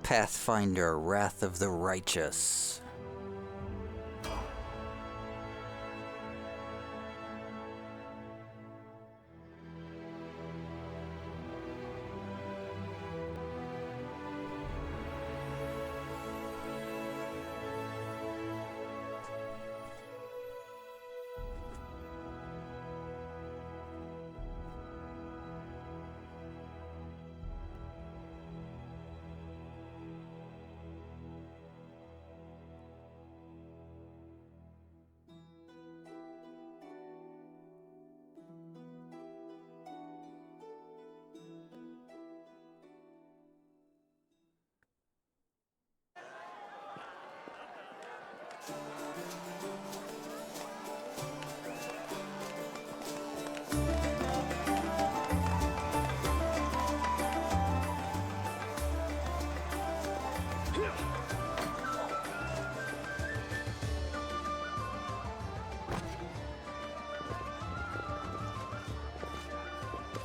Pathfinder, Wrath of the Righteous.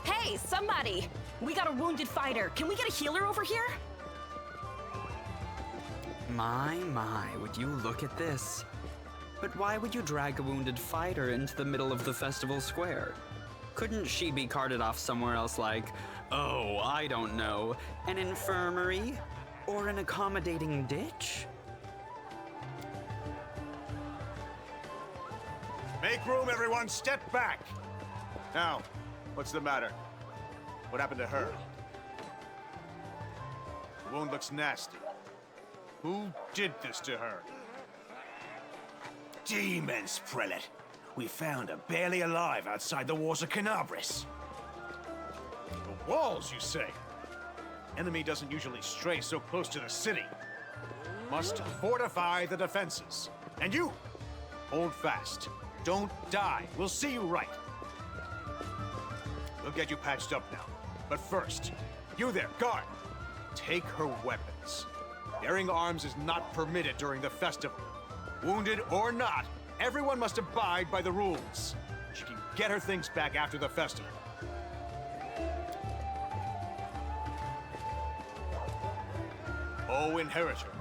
Hey, somebody! We got a wounded fighter. Can we get a healer over here? My, would you look at this? But why would you drag a wounded fighter into the middle of the festival square? Couldn't she be carted off somewhere else like, oh, I don't know, an infirmary? Or an accommodating ditch? Make room, everyone! Step back! Now, what's the matter? What happened to her? The wound looks nasty. Who did this to her? Demons, Prelate. We found her barely alive outside the walls of Kenebris. The walls, you say? Enemy doesn't usually stray so close to the city. Must fortify the defenses. And you, hold fast. Don't die. We'll see you right. We'll get you patched up now. But first, you there, guard. Take her weapons. Bearing arms is not permitted during the festival. Wounded or not, everyone must abide by the rules. She can get her things back after the festival. O Inheritor,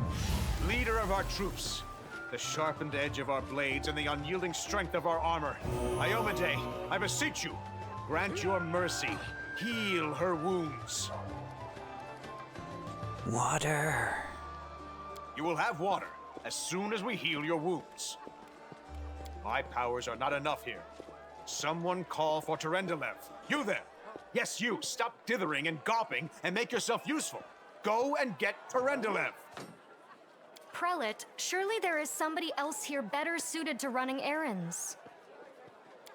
leader of our troops, the sharpened edge of our blades and the unyielding strength of our armor, Iomade, I beseech you, grant your mercy. Heal her wounds. Water. You will have water as soon as we heal your wounds. My powers are not enough here. Someone call for Terendelev. You there! Yes, you! Stop dithering and gawping and make yourself useful. Go and get Terendelev! Prelate, surely there is somebody else here better suited to running errands.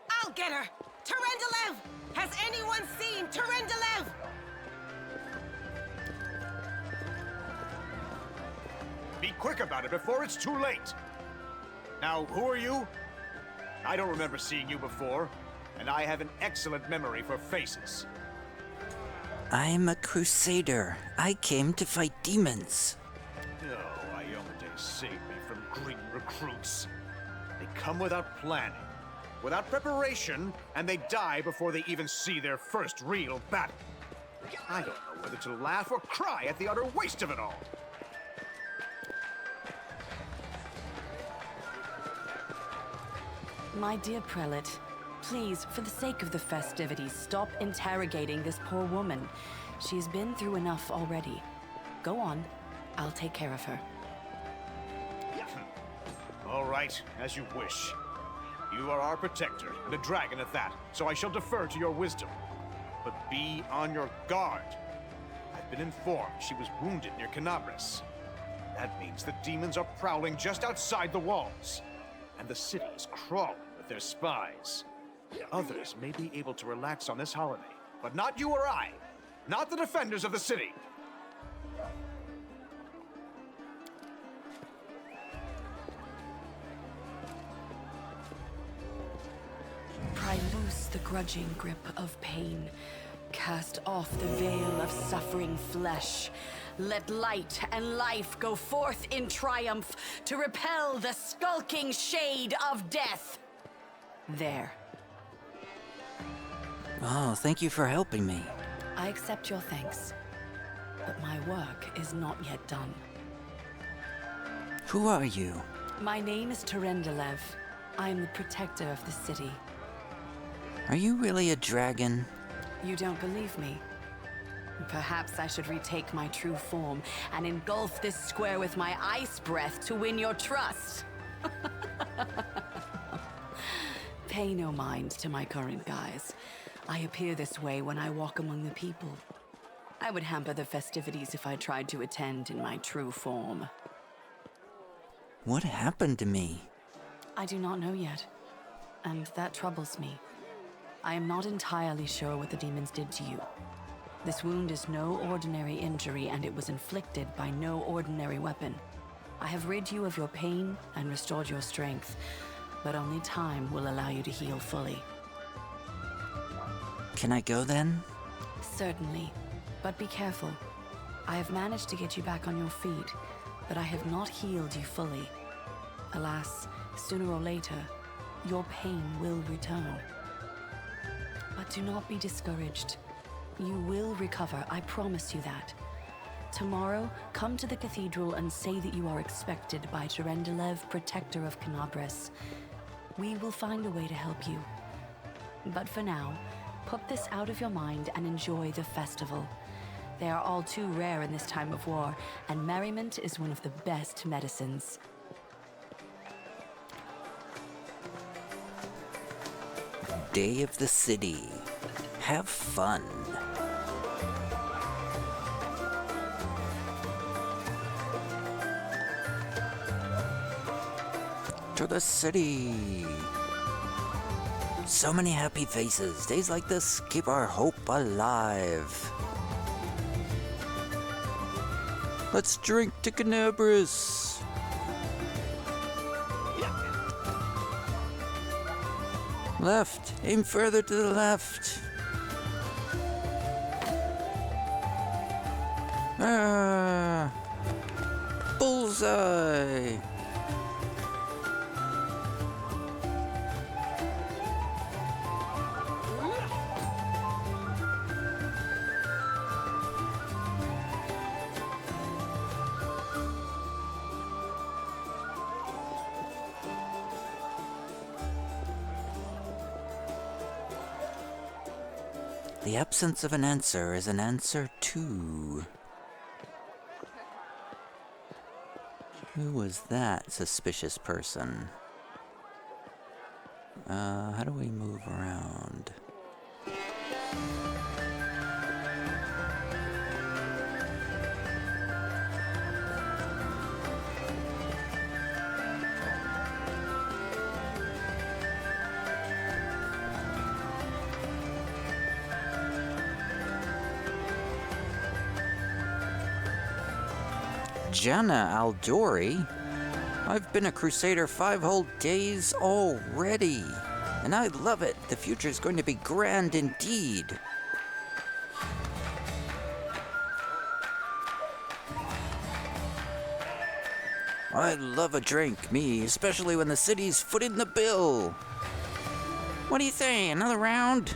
I'll get her! Terendelev! Has anyone seen Terendelev? Be quick about it before it's too late. Now, who are you? I don't remember seeing you before, and I have an excellent memory for faces. I'm a crusader. I came to fight demons. Oh, Iomade saved me from green recruits. They come without planning, without preparation, and they die before they even see their first real battle. I don't know whether to laugh or cry at the utter waste of it all. My dear Prelate, please, for the sake of the festivities, stop interrogating this poor woman. She's been through enough already. Go on. I'll take care of her. All right, as you wish. You are our protector, and a dragon at that, so I shall defer to your wisdom. But be on your guard. I've been informed she was wounded near Kenebris. That means the demons are prowling just outside the walls, and the city is crawling with their spies. Others may be able to relax on this holiday, but not you or I. Not the defenders of the city. Pry loose the grudging grip of pain. Cast off the veil of suffering flesh. Let light and life go forth in triumph to repel the skulking shade of death. There. Oh, thank you for helping me. I accept your thanks. But my work is not yet done. Who are you? My name is Tyrendelev. I am the protector of the city. Are you really a dragon? You don't believe me? Perhaps I should retake my true form and engulf this square with my ice breath to win your trust. Pay no mind to my current guise. I appear this way when I walk among the people. I would hamper the festivities if I tried to attend in my true form. What happened to me? I do not know yet, and that troubles me. I am not entirely sure what the demons did to you. This wound is no ordinary injury, and it was inflicted by no ordinary weapon. I have rid you of your pain and restored your strength, but only time will allow you to heal fully. Can I go then? Certainly, but be careful. I have managed to get you back on your feet, but I have not healed you fully. Alas, sooner or later, your pain will return. But do not be discouraged. You will recover, I promise you that. Tomorrow, come to the cathedral and say that you are expected by Tyrendelev, protector of Kenebris. We will find a way to help you. But for now, put this out of your mind and enjoy the festival. They are all too rare in this time of war, and merriment is one of the best medicines. Day of the city. Have fun. To the city. So many happy faces. Days like this keep our hope alive. Let's drink to Kenebris. Left. Aim further to the left. Ah. Bullseye. The absence of an answer is an answer too. Who was that suspicious person? How do we move around? Jana Aldori? I've been a crusader 5 whole days already, and I love it. The future is going to be grand indeed. I love a drink, me, especially when the city's footing the bill. What do you say, another round?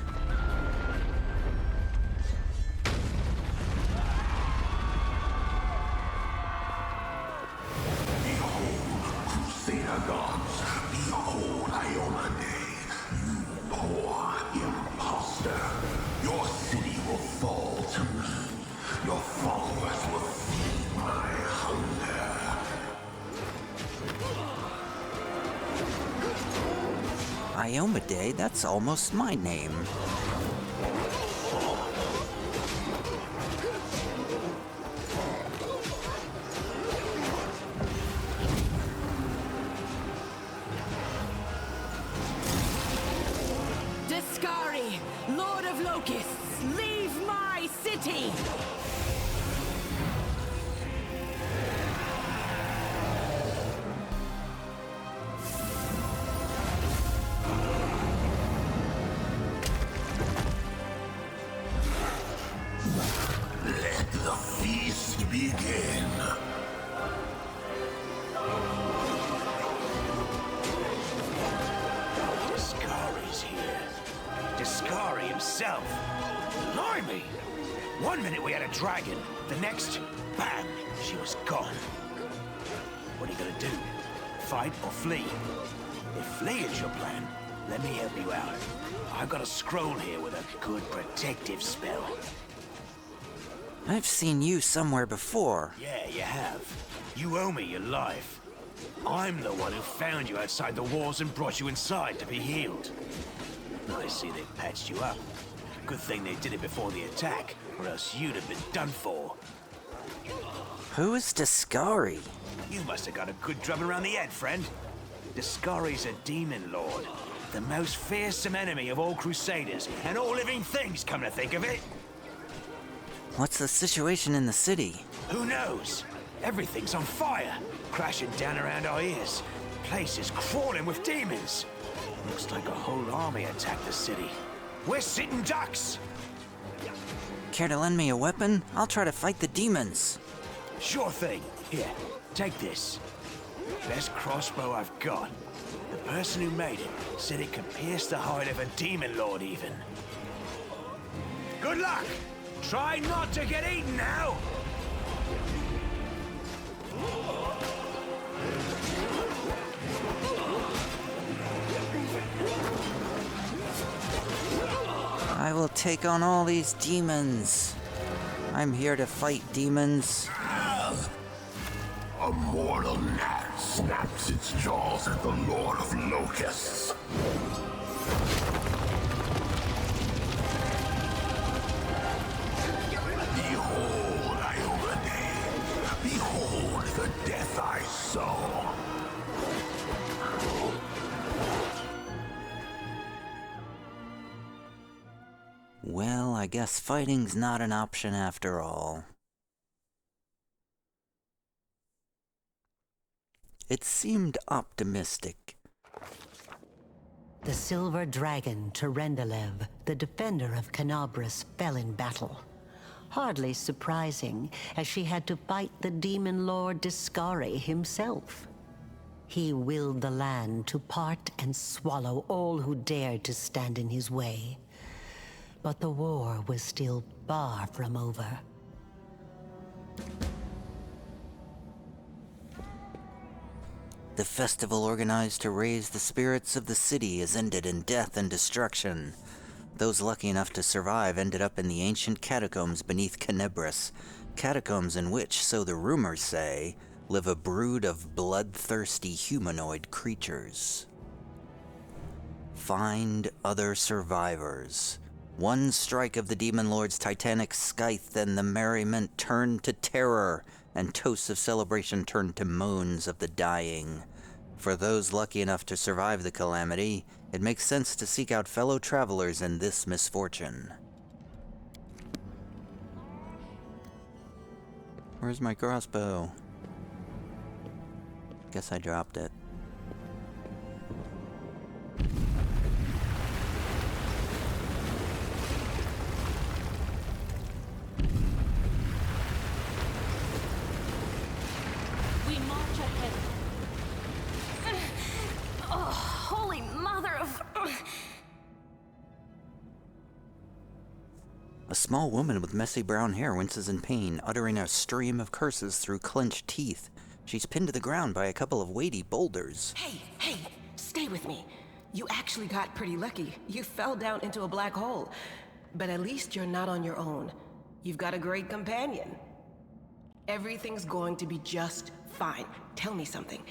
Iomade, that's almost my name. Discari, Lord of Locusts, leave my city! Discari's here. Discari himself. Blimey! One minute we had a dragon, the next, bam, she was gone. What are you gonna do? Fight or flee? If flee is your plan, let me help you out. I've got a scroll here with a good protective spell. I've seen you somewhere before. Yeah, you have. You owe me your life. I'm the one who found you outside the walls and brought you inside to be healed. I see they patched you up. Good thing they did it before the attack, or else you'd have been done for. Who is Discari? You must have got a good drubbing around the head, friend. Discari's a demon lord, the most fearsome enemy of all crusaders, and all living things, come to think of it. What's the situation in the city? Who knows? Everything's on fire, crashing down around our ears. Place is crawling with demons. Looks like a whole army attacked the city. We're sitting ducks! Care to lend me a weapon? I'll try to fight the demons. Sure thing. Here, take this. Best crossbow I've got. The person who made it said it could pierce the hide of a demon lord even. Good luck! Try not to get eaten now! I will take on all these demons. I'm here to fight demons. A mortal gnat snaps its jaws at the Lord of Locusts. Behold, I overlay. Behold the death I sow. Well, I guess fighting's not an option after all. It seemed optimistic. The silver dragon, Tyrendalev, the defender of Kenebris, fell in battle. Hardly surprising, as she had to fight the demon lord Discari himself. He willed the land to part and swallow all who dared to stand in his way. But the war was still far from over. The festival organized to raise the spirits of the city has ended in death and destruction. Those lucky enough to survive ended up in the ancient catacombs beneath Kenebris, catacombs in which, so the rumors say, live a brood of bloodthirsty humanoid creatures. Find other survivors. One strike of the Demon Lord's titanic scythe, and the merriment turned to terror, and toasts of celebration turned to moans of the dying. For those lucky enough to survive the calamity, it makes sense to seek out fellow travelers in this misfortune. Where's my crossbow? Guess I dropped it. We march ahead. Oh, holy mother of... A small woman with messy brown hair winces in pain, uttering a stream of curses through clenched teeth. She's pinned to the ground by a couple of weighty boulders. Hey, stay with me. You actually got pretty lucky. You fell down into a black hole. But at least you're not on your own. You've got a great companion. Everything's going to be just fine. Tell me something.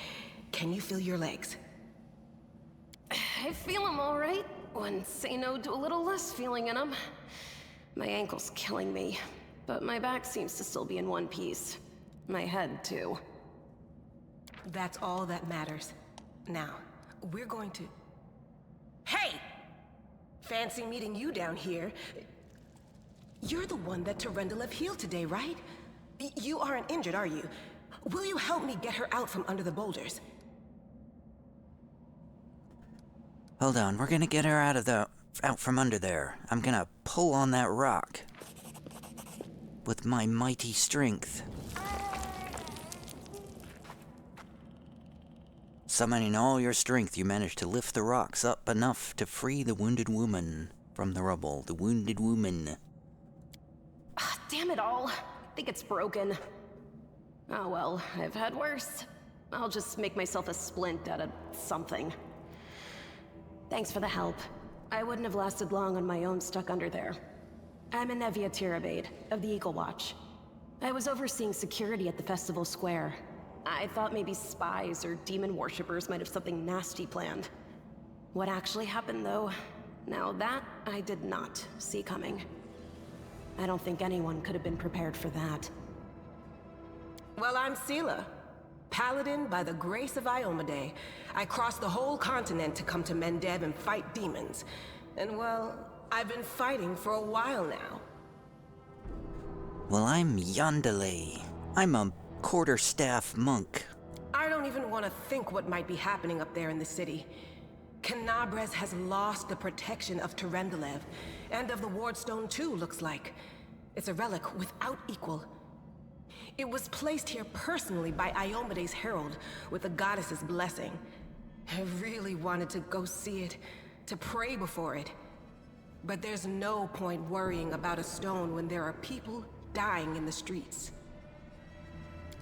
Can you feel your legs? I feel them all right. When say no to a little less feeling in them. My ankle's killing me, but my back seems to still be in one piece. My head, too. That's all that matters. Now, we're going to... Hey! Fancy meeting you down here. You're the one that Tyrendalev healed today, right? You aren't injured, are you? Will you help me get her out from under the boulders? Hold on, we're gonna get her out from under there. I'm gonna pull on that rock with my mighty strength. Summoning all your strength, you manage to lift the rocks up enough to free the wounded woman from the rubble. The wounded woman. Damn it all. I think it's broken. Oh well, I've had worse. I'll just make myself a splint out of something. Thanks for the help. I wouldn't have lasted long on my own stuck under there. I'm Anevia Tirabade, of the Eagle Watch. I was overseeing security at the festival square. I thought maybe spies or demon worshippers might have something nasty planned. What actually happened, though, now that I did not see coming. I don't think anyone could have been prepared for that. Well, I'm Sela, Paladin by the grace of Iomade. I crossed the whole continent to come to Mendev and fight demons. And well, I've been fighting for a while now. Well, I'm Yandale. I'm a quarterstaff monk. I don't even want to think what might be happening up there in the city. Kenebris has lost the protection of Tyrendelev, and of the Wardstone too, looks like. It's a relic without equal. It was placed here personally by Iomade's herald, with the goddess's blessing. I really wanted to go see it, to pray before it. But there's no point worrying about a stone when there are people dying in the streets.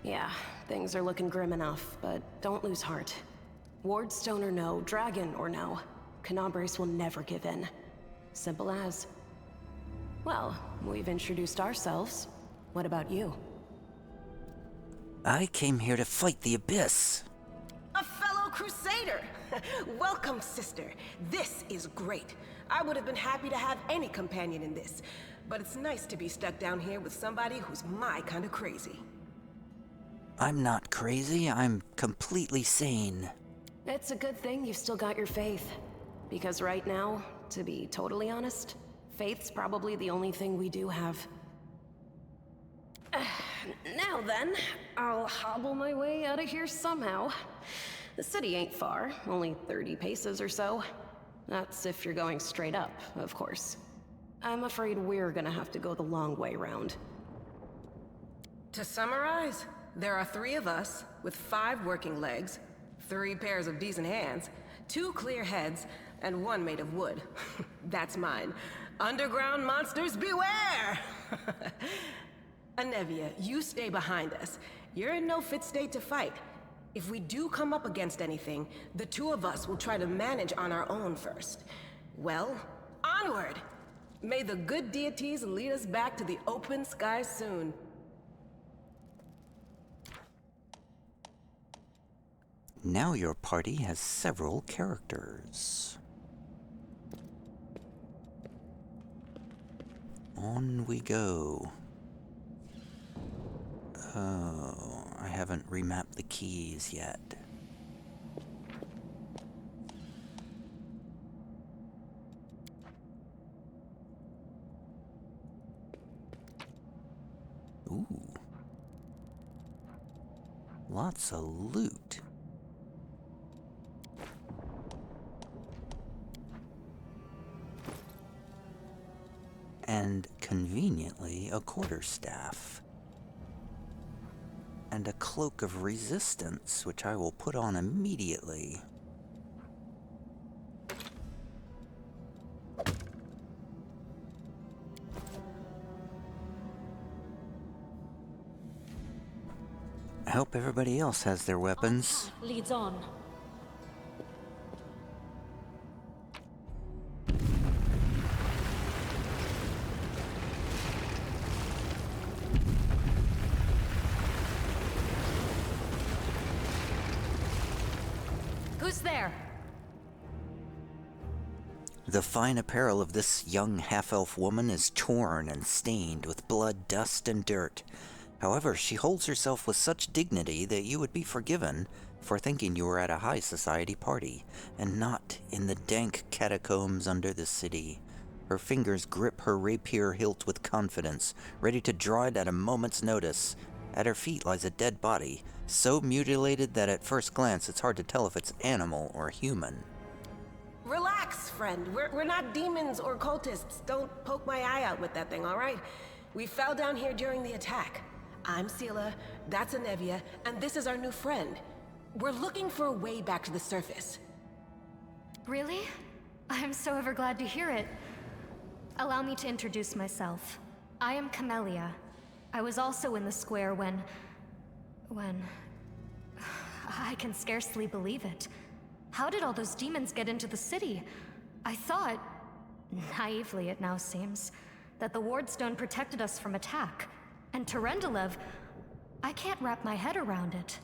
Yeah, things are looking grim enough, but don't lose heart. Wardstone or no, dragon or no, Kenebris will never give in. Simple as. Well, we've introduced ourselves. What about you? I came here to fight the Abyss. A fellow crusader! Welcome, sister. This is great. I would have been happy to have any companion in this, but it's nice to be stuck down here with somebody who's my kind of crazy. I'm not crazy, I'm completely sane. It's a good thing you've still got your faith. Because right now, to be totally honest, faith's probably the only thing we do have. Now then, I'll hobble my way out of here somehow. The city ain't far, only 30 paces or so. That's if you're going straight up, of course. I'm afraid we're gonna have to go the long way round. To summarize, there are 3 of us, with 5 working legs, 3 pairs of decent hands, 2 clear heads, and 1 made of wood. That's mine. Underground monsters beware! Anevia, you stay behind us. You're in no fit state to fight. If we do come up against anything, the 2 of us will try to manage on our own first. Well, onward! May the good deities lead us back to the open sky soon. Now your party has several characters. On we go. Oh, I haven't remapped the keys yet. Ooh. Lots of loot. And conveniently, a quarterstaff. And a cloak of resistance, which I will put on immediately. I hope everybody else has their weapons. Leads on. Who's there? The fine apparel of this young half-elf woman is torn and stained with blood, dust, and dirt. However, she holds herself with such dignity that you would be forgiven for thinking you were at a high society party, and not in the dank catacombs under the city. Her fingers grip her rapier hilt with confidence, ready to draw it at a moment's notice. At her feet lies a dead body, so mutilated that at first glance it's hard to tell if it's animal or human. Relax, friend. We're not demons or cultists. Don't poke my eye out with that thing, all right? We fell down here during the attack. I'm Sela, that's Anevia, and this is our new friend. We're looking for a way back to the surface. Really? I'm so ever glad to hear it. Allow me to introduce myself. I am Camellia. I was also in the square when... I can scarcely believe it. How did all those demons get into the city? I thought, naively it now seems, that the Wardstone protected us from attack. And Terendelev, I can't wrap my head around it.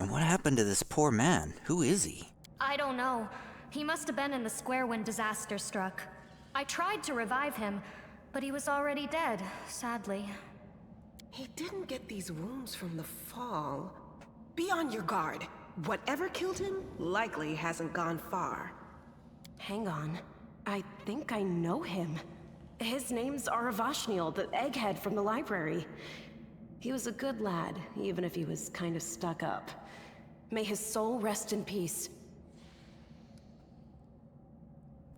And what happened to this poor man? Who is he? I don't know. He must have been in the square when disaster struck. I tried to revive him, but he was already dead, sadly. He didn't get these wounds from the fall. Be on your guard. Whatever killed him likely hasn't gone far. Hang on. I think I know him. His name's Aravashniel, the egghead from the library. He was a good lad, even if he was kind of stuck up. May his soul rest in peace.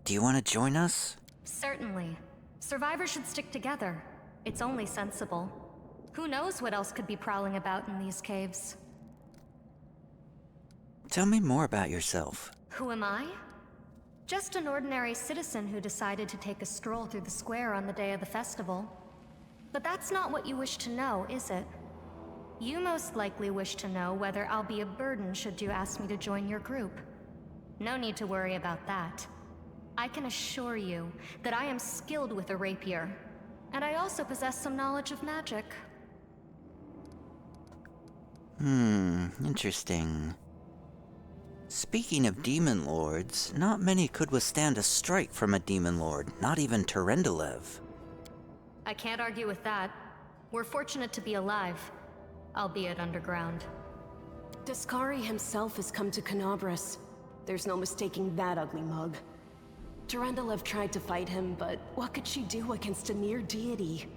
Do you want to join us? Certainly. Survivors should stick together. It's only sensible. Who knows what else could be prowling about in these caves? Tell me more about yourself. Who am I? Just an ordinary citizen who decided to take a stroll through the square on the day of the festival. But that's not what you wish to know, is it? You most likely wish to know whether I'll be a burden should you ask me to join your group. No need to worry about that. I can assure you that I am skilled with a rapier, and I also possess some knowledge of magic. Interesting. Speaking of demon lords, not many could withstand a strike from a demon lord, not even Terendelev. I can't argue with that. We're fortunate to be alive, albeit underground. Daskari himself has come to Kenebris. There's no mistaking that ugly mug. Terendelev tried to fight him, but what could she do against a near deity?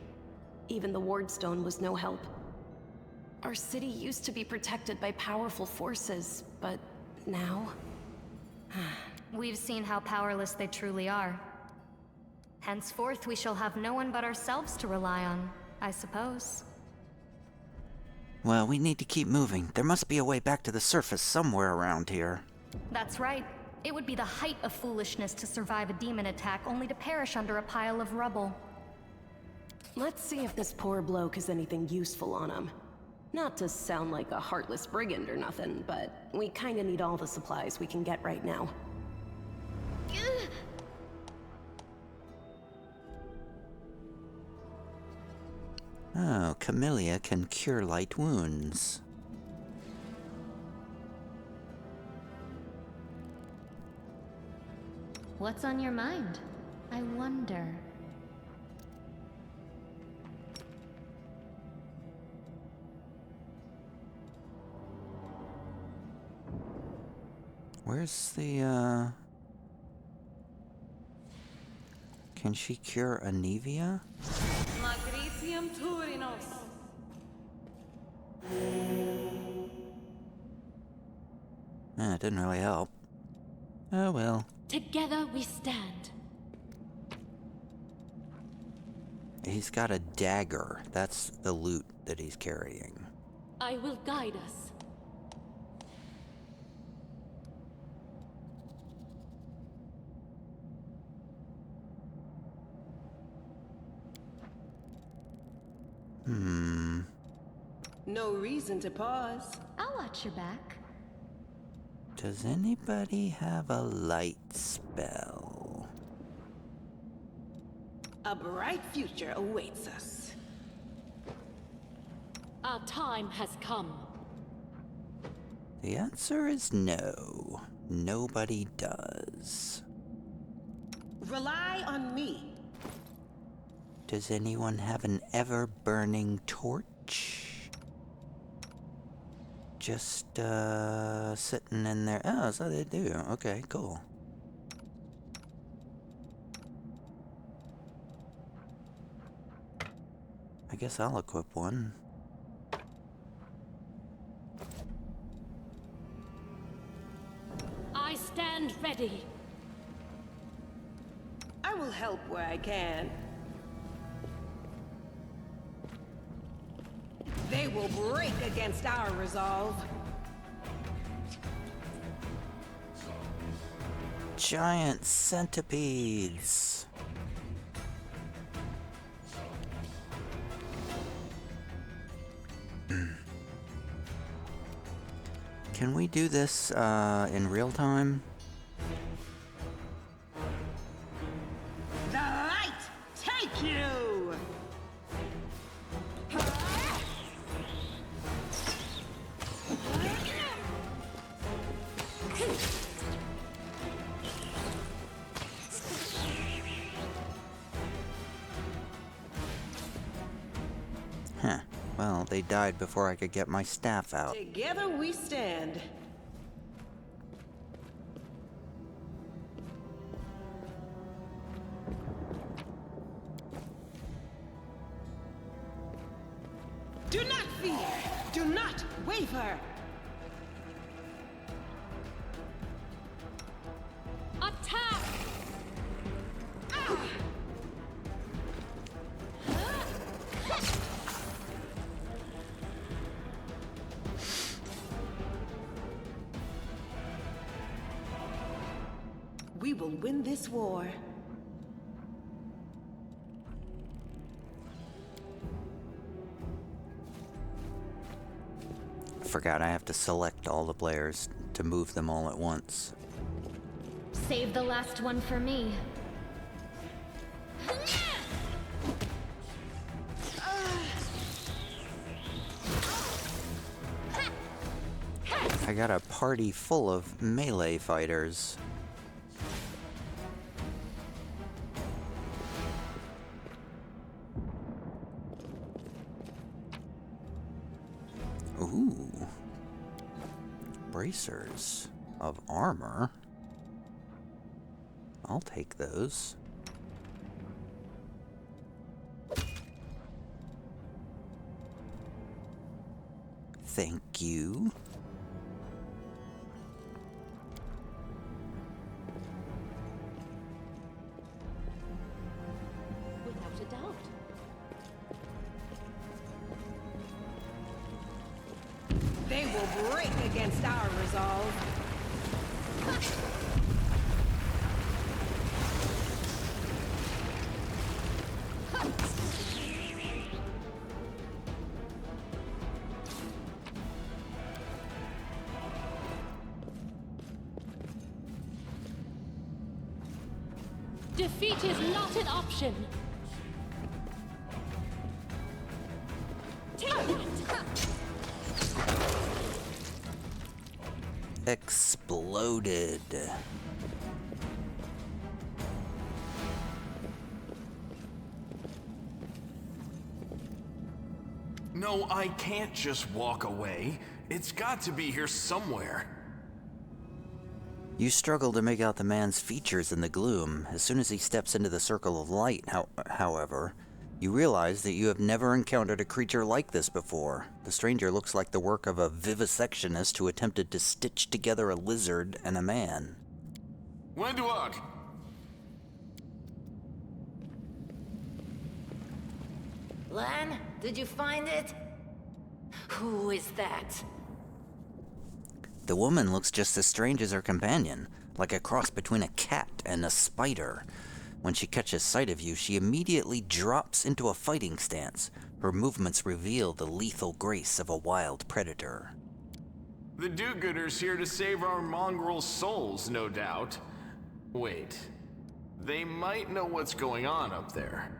Even the Wardstone was no help. Our city used to be protected by powerful forces, but now... We've seen how powerless they truly are. Henceforth, we shall have no one but ourselves to rely on, I suppose. Well, we need to keep moving. There must be a way back to the surface somewhere around here. That's right. It would be the height of foolishness to survive a demon attack only to perish under a pile of rubble. Let's see if this poor bloke has anything useful on him. Not to sound like a heartless brigand or nothing, but we kinda need all the supplies we can get right now. Oh, Camellia can cure light wounds. What's on your mind? I wonder. Where's the, Can she cure Anivia? It didn't really help. Oh well. Together we stand. He's got a dagger. That's the loot that he's carrying. I will guide us. No reason to pause. I'll watch your back. Does anybody have a light spell? A bright future awaits us. Our time has come. The answer is no. Nobody does. Rely on me. Does anyone have an ever-burning torch? Just, sitting in there. Oh, so they do. Okay, cool. I guess I'll equip one. I stand ready. I will help where I can. They will break against our resolve. Giant centipedes. Can we do this in real time? The light take you! Huh. Well, they died before I could get my staff out. Together we stand. Do not fear! Do not waver! Attack! We will win this war. Forgot I have to select all the players to move them all at once. Save the last one for me. I got a party full of melee fighters. Ooh. Bracers of armor. I'll take those. Thank you. Without a doubt. They will break against our resolve. Defeat is not an option. Take that! Exploded. No, I can't just walk away. It's got to be here somewhere. You struggle to make out the man's features in the gloom. As soon as he steps into the circle of light, however, you realize that you have never encountered a creature like this before. The stranger looks like the work of a vivisectionist who attempted to stitch together a lizard and a man. Wendwag! Lan, did you find it? Who is that? The woman looks just as strange as her companion, like a cross between a cat and a spider. When she catches sight of you, she immediately drops into a fighting stance. Her movements reveal the lethal grace of a wild predator. The do-gooders here to save our mongrel souls, no doubt. Wait, they might know what's going on up there.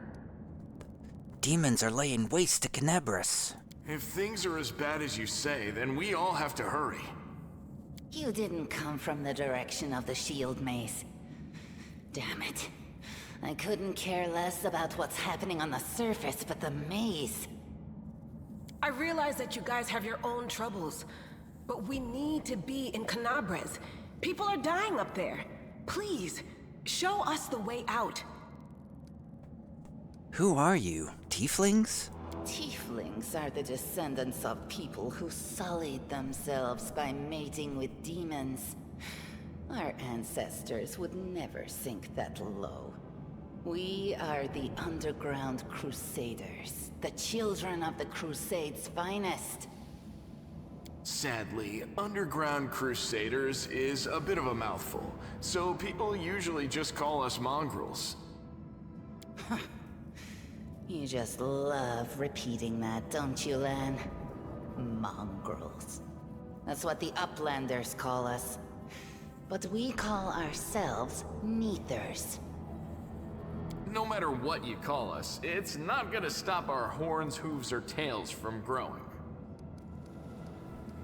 Demons are laying waste to Kenebris. If things are as bad as you say, then we all have to hurry. You didn't come from the direction of the shield maze. Damn it. I couldn't care less about what's happening on the surface, but the maze. I realize that you guys have your own troubles, but we need to be in Kenebris. People are dying up there. Please, show us the way out. Who are you? Tieflings? Tieflings are the descendants of people who sullied themselves by mating with demons. Our ancestors would never sink that low. We are the underground crusaders, the children of the Crusade's finest. Sadly, underground crusaders is a bit of a mouthful, so people usually just call us mongrels. You just love repeating that, don't you, Lan? Mongrels. That's what the Uplanders call us. But we call ourselves Neathers. No matter what you call us, it's not gonna stop our horns, hooves, or tails from growing.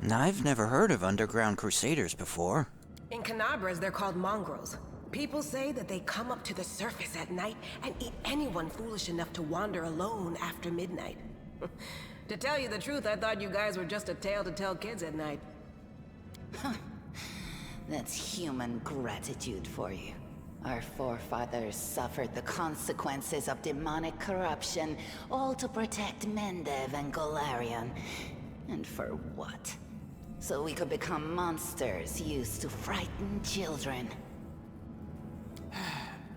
Now, I've never heard of underground crusaders before. In Kenebris, they're called mongrels. People say that they come up to the surface at night and eat anyone foolish enough to wander alone after midnight. To tell you the truth, I thought you guys were just a tale to tell kids at night. That's human gratitude for you. Our forefathers suffered the consequences of demonic corruption, all to protect Mendev and Golarion. And for what? So we could become monsters used to frighten children.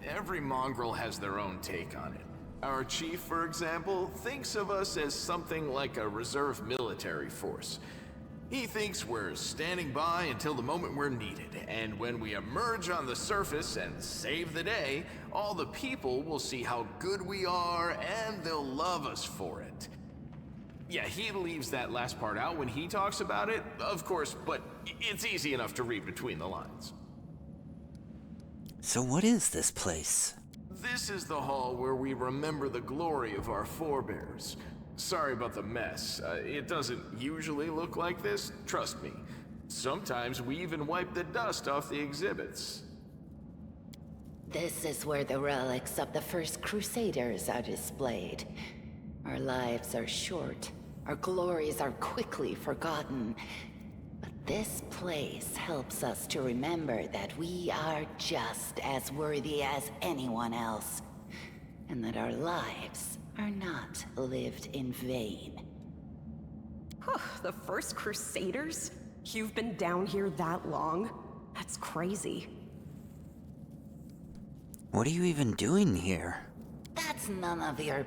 Every mongrel has their own take on it. Our chief, for example, thinks of us as something like a reserve military force. He thinks we're standing by until the moment we're needed, and when we emerge on the surface and save the day, all the people will see how good we are, and they'll love us for it. Yeah, he leaves that last part out when he talks about it, of course, but it's easy enough to read between the lines. So what is this place? This is the hall where we remember the glory of our forebears. Sorry about the mess. It doesn't usually look like this, trust me. Sometimes we even wipe the dust off the exhibits. This is where the relics of the first Crusaders are displayed. Our lives are short. Our glories are quickly forgotten. But this place helps us to remember that we are just as worthy as anyone else. And that our lives are not lived in vain. The first Crusaders? You've been down here that long? That's crazy. What are you even doing here? That's none of your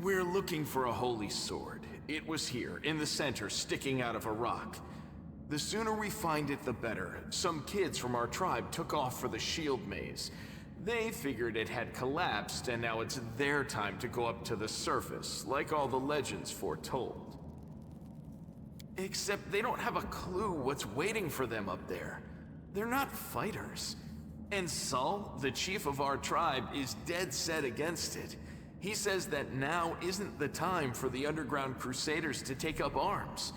We're looking for a holy sword. It was here, in the center, sticking out of a rock. The sooner we find it, the better. Some kids from our tribe took off for the shield maze. They figured it had collapsed, and now it's their time to go up to the surface, like all the legends foretold. Except they don't have a clue what's waiting for them up there. They're not fighters. And Saul, the chief of our tribe, is dead set against it. He says that now isn't the time for the underground crusaders to take up arms.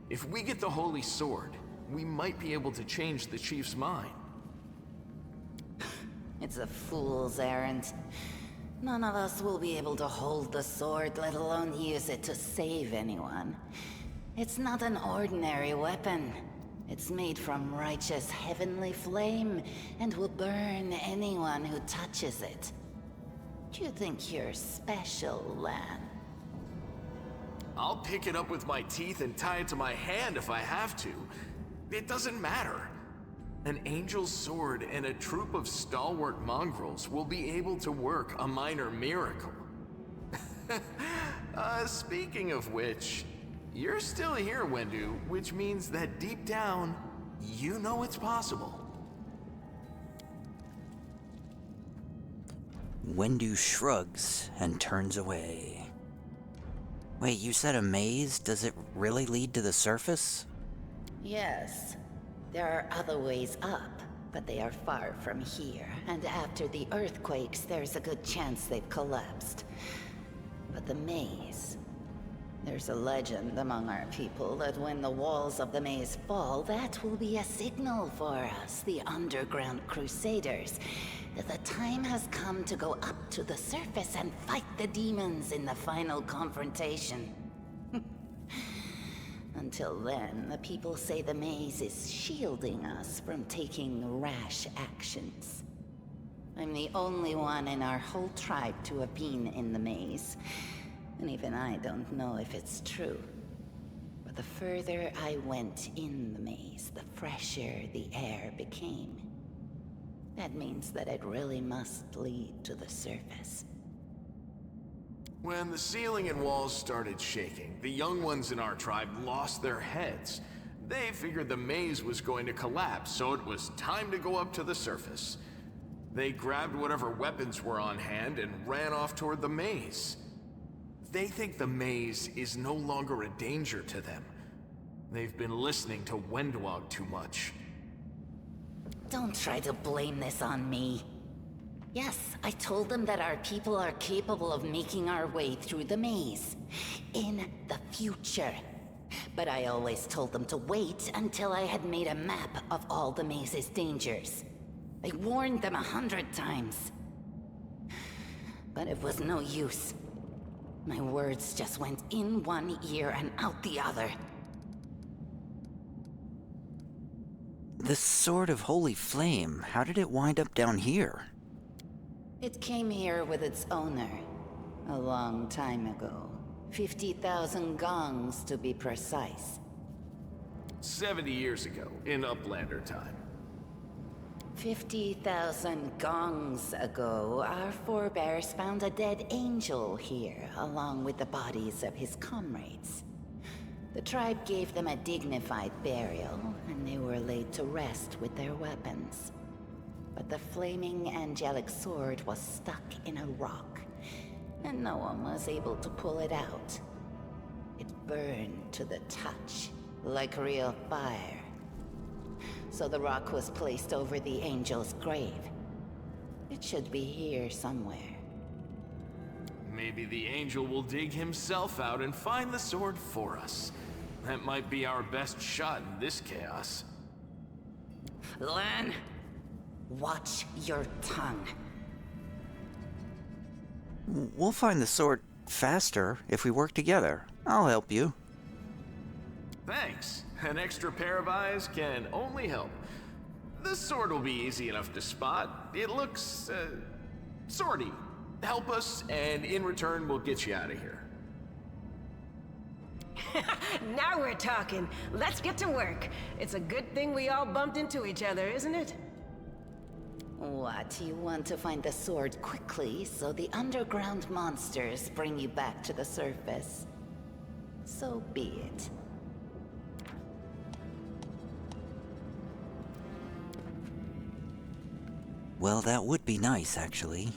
If we get the holy sword, we might be able to change the chief's mind. It's a fool's errand. None of us will be able to hold the sword, let alone use it to save anyone. It's not an ordinary weapon. It's made from righteous heavenly flame, and will burn anyone who touches it. Do you think you're special, Lan? I'll pick it up with my teeth and tie it to my hand if I have to. It doesn't matter. An angel's sword and a troop of stalwart mongrels will be able to work a minor miracle. Speaking of which, you're still here, Wendu, which means that deep down, you know it's possible. Wendu shrugs and turns away. Wait, you said a maze? Does it really lead to the surface? Yes. There are other ways up, but they are far from here, and after the earthquakes, there's a good chance they've collapsed. But the maze... There's a legend among our people that when the walls of the maze fall, that will be a signal for us, the underground crusaders, that the time has come to go up to the surface and fight the demons in the final confrontation. Until then, the people say the maze is shielding us from taking rash actions. I'm the only one in our whole tribe to have been in the maze, and even I don't know if it's true. But the further I went in the maze, the fresher the air became. That means that it really must lead to the surface. When the ceiling and walls started shaking, the young ones in our tribe lost their heads. They figured the maze was going to collapse, so it was time to go up to the surface. They grabbed whatever weapons were on hand and ran off toward the maze. They think the maze is no longer a danger to them. They've been listening to Wendwog too much. Don't try to blame this on me. Yes, I told them that our people are capable of making our way through the maze. In the future. But I always told them to wait until I had made a map of all the maze's dangers. I warned them 100 times. But it was no use. My words just went in one ear and out the other. The Sword of Holy Flame, how did it wind up down here? It came here with its owner. A long time ago. 50,000 gongs to be precise. 70 years ago, in Uplander time. 50,000 gongs ago, our forebears found a dead angel here, along with the bodies of his comrades. The tribe gave them a dignified burial, and they were laid to rest with their weapons. But the flaming angelic sword was stuck in a rock, and no one was able to pull it out. It burned to the touch, like real fire. So the rock was placed over the angel's grave. It should be here somewhere. Maybe the angel will dig himself out and find the sword for us. That might be our best shot in this chaos. Lan, watch your tongue. We'll find the sword faster if we work together. I'll help you. Thanks. An extra pair of eyes can only help. The sword will be easy enough to spot. It looks, swordy. Help us, and in return, we'll get you out of here. Now we're talking. Let's get to work. It's a good thing we all bumped into each other, isn't it? What, you want to find the sword quickly so the underground monsters bring you back to the surface? So be it. Well, that would be nice, actually.